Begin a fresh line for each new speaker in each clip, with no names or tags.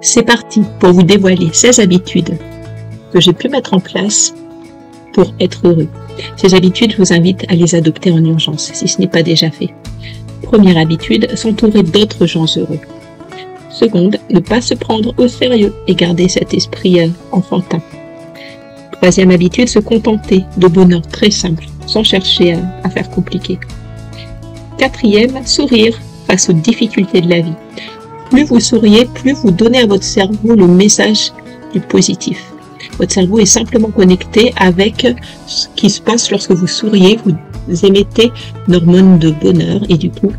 C'est parti pour vous dévoiler 16 habitudes que j'ai pu mettre en place pour être heureux. Ces habitudes, je vous invite à les adopter en urgence, si ce n'est pas déjà fait. Première habitude, s'entourer d'autres gens heureux. Seconde, ne pas se prendre au sérieux et garder cet esprit enfantin. Troisième habitude, se contenter de bonheur très simple, sans chercher à faire compliqué. Quatrième, sourire face aux difficultés de la vie. Plus vous souriez, plus vous donnez à votre cerveau le message du positif. Votre cerveau est simplement connecté avec ce qui se passe lorsque vous souriez, vous émettez une hormone de bonheur et du coup,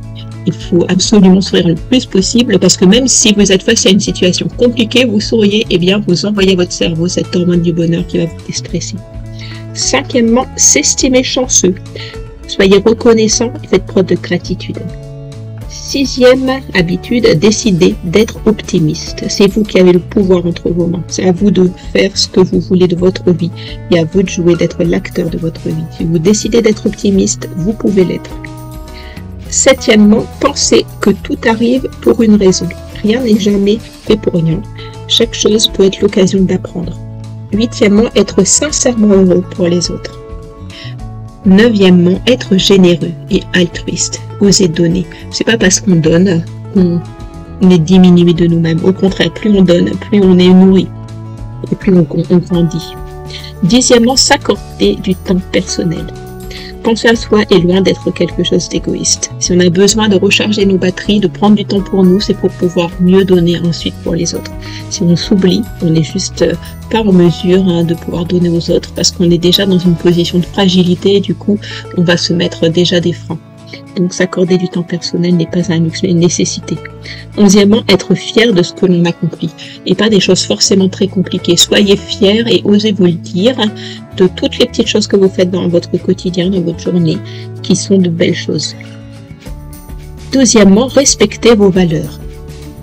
il faut absolument sourire le plus possible parce que même si vous êtes face à une situation compliquée, vous souriez, et bien vous envoyez à votre cerveau cette hormone du bonheur qui va vous déstresser. Cinquièmement, s'estimer chanceux. Soyez reconnaissant et faites preuve de gratitude. Sixième habitude, décidez d'être optimiste. C'est vous qui avez le pouvoir entre vos mains. C'est à vous de faire ce que vous voulez de votre vie et à vous de jouer, d'être l'acteur de votre vie. Si vous décidez d'être optimiste, vous pouvez l'être. Septièmement, pensez que tout arrive pour une raison. Rien n'est jamais fait pour rien. Chaque chose peut être l'occasion d'apprendre. Huitièmement, être sincèrement heureux pour les autres. Neuvièmement, être généreux et altruiste. Osez donner. C'est pas parce qu'on donne qu'on est diminué de nous-mêmes. Au contraire, plus on donne, plus on est nourri et plus on grandit. Dixièmement, s'accorder du temps personnel. Penser à soi est loin d'être quelque chose d'égoïste. Si on a besoin de recharger nos batteries, de prendre du temps pour nous, c'est pour pouvoir mieux donner ensuite pour les autres. Si on s'oublie, on n'est juste pas en mesure de pouvoir donner aux autres parce qu'on est déjà dans une position de fragilité et du coup, on va se mettre déjà des freins. Donc s'accorder du temps personnel n'est pas un luxe, mais une nécessité. Onzièmement, être fier de ce que l'on accomplit et pas des choses forcément très compliquées. Soyez fiers et osez vous le dire de toutes les petites choses que vous faites dans votre quotidien, dans votre journée, qui sont de belles choses. Douzièmement, respectez vos valeurs.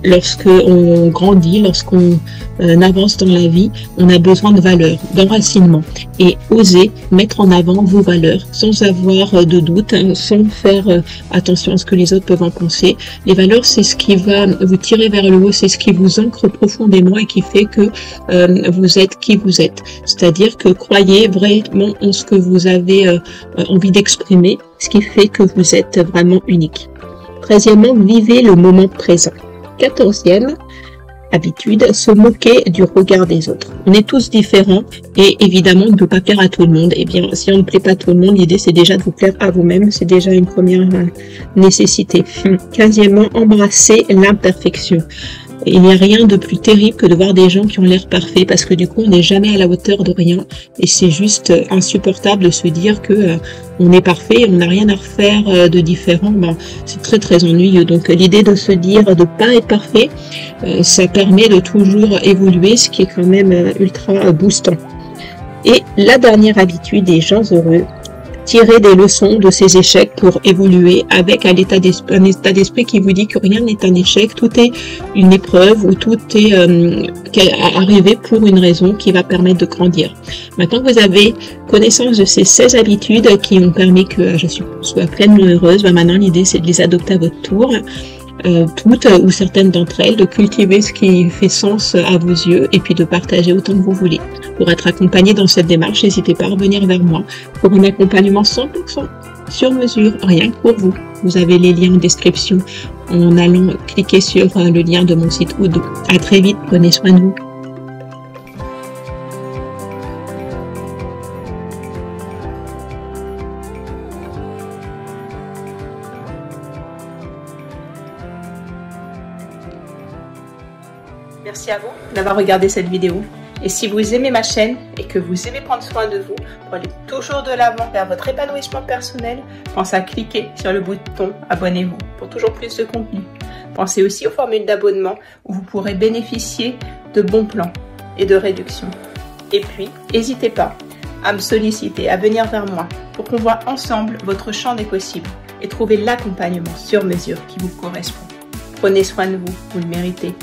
Lorsqu'on grandit, lorsqu'on avance dans la vie, on a besoin de valeurs, d'enracinement. Et osez mettre en avant vos valeurs sans avoir de doute, sans faire attention à ce que les autres peuvent en penser. Les valeurs, c'est ce qui va vous tirer vers le haut, c'est ce qui vous ancre profondément et qui fait que vous êtes qui vous êtes. C'est-à-dire que croyez vraiment en ce que vous avez envie d'exprimer, ce qui fait que vous êtes vraiment unique. 13e, vivez le moment présent. 14e habitude, se moquer du regard des autres. On est tous différents et évidemment on ne peut pas plaire à tout le monde. Et bien si on ne plaît pas à tout le monde, l'idée c'est déjà de vous plaire à vous-même, c'est déjà une première nécessité. 15e, embrasser l'imperfection. Il n'y a rien de plus terrible que de voir des gens qui ont l'air parfaits parce que du coup on n'est jamais à la hauteur de rien et c'est juste insupportable de se dire que on est parfait, on n'a rien à refaire de différent. C'est très très ennuyeux. Donc l'idée de se dire de pas être parfait, ça permet de toujours évoluer, ce qui est quand même ultra boostant. Et la dernière habitude des gens heureux, tirer des leçons de ces échecs pour évoluer avec un état d'esprit qui vous dit que rien n'est un échec, tout est une épreuve ou tout est arrivé pour une raison qui va permettre de grandir. Maintenant que vous avez connaissance de ces 16 habitudes qui ont permis que je sois pleinement heureuse, maintenant l'idée c'est de les adopter à votre tour. Toutes ou certaines d'entre elles, de cultiver ce qui fait sens à vos yeux et puis de partager autant que vous voulez. Pour être accompagné dans cette démarche, n'hésitez pas à revenir vers moi pour un accompagnement 100% sur mesure, rien que pour vous. Vous avez les liens en description en allant cliquer sur le lien de mon site Oud. À très vite, prenez soin de vous.
Merci à vous d'avoir regardé cette vidéo. Et si vous aimez ma chaîne et que vous aimez prendre soin de vous pour aller toujours de l'avant vers votre épanouissement personnel, pensez à cliquer sur le bouton abonnez-vous pour toujours plus de contenu. Pensez aussi aux formules d'abonnement où vous pourrez bénéficier de bons plans et de réductions. Et puis, n'hésitez pas à me solliciter, à venir vers moi pour qu'on voit ensemble votre champ des possibles et trouver l'accompagnement sur mesure qui vous correspond. Prenez soin de vous, vous le méritez.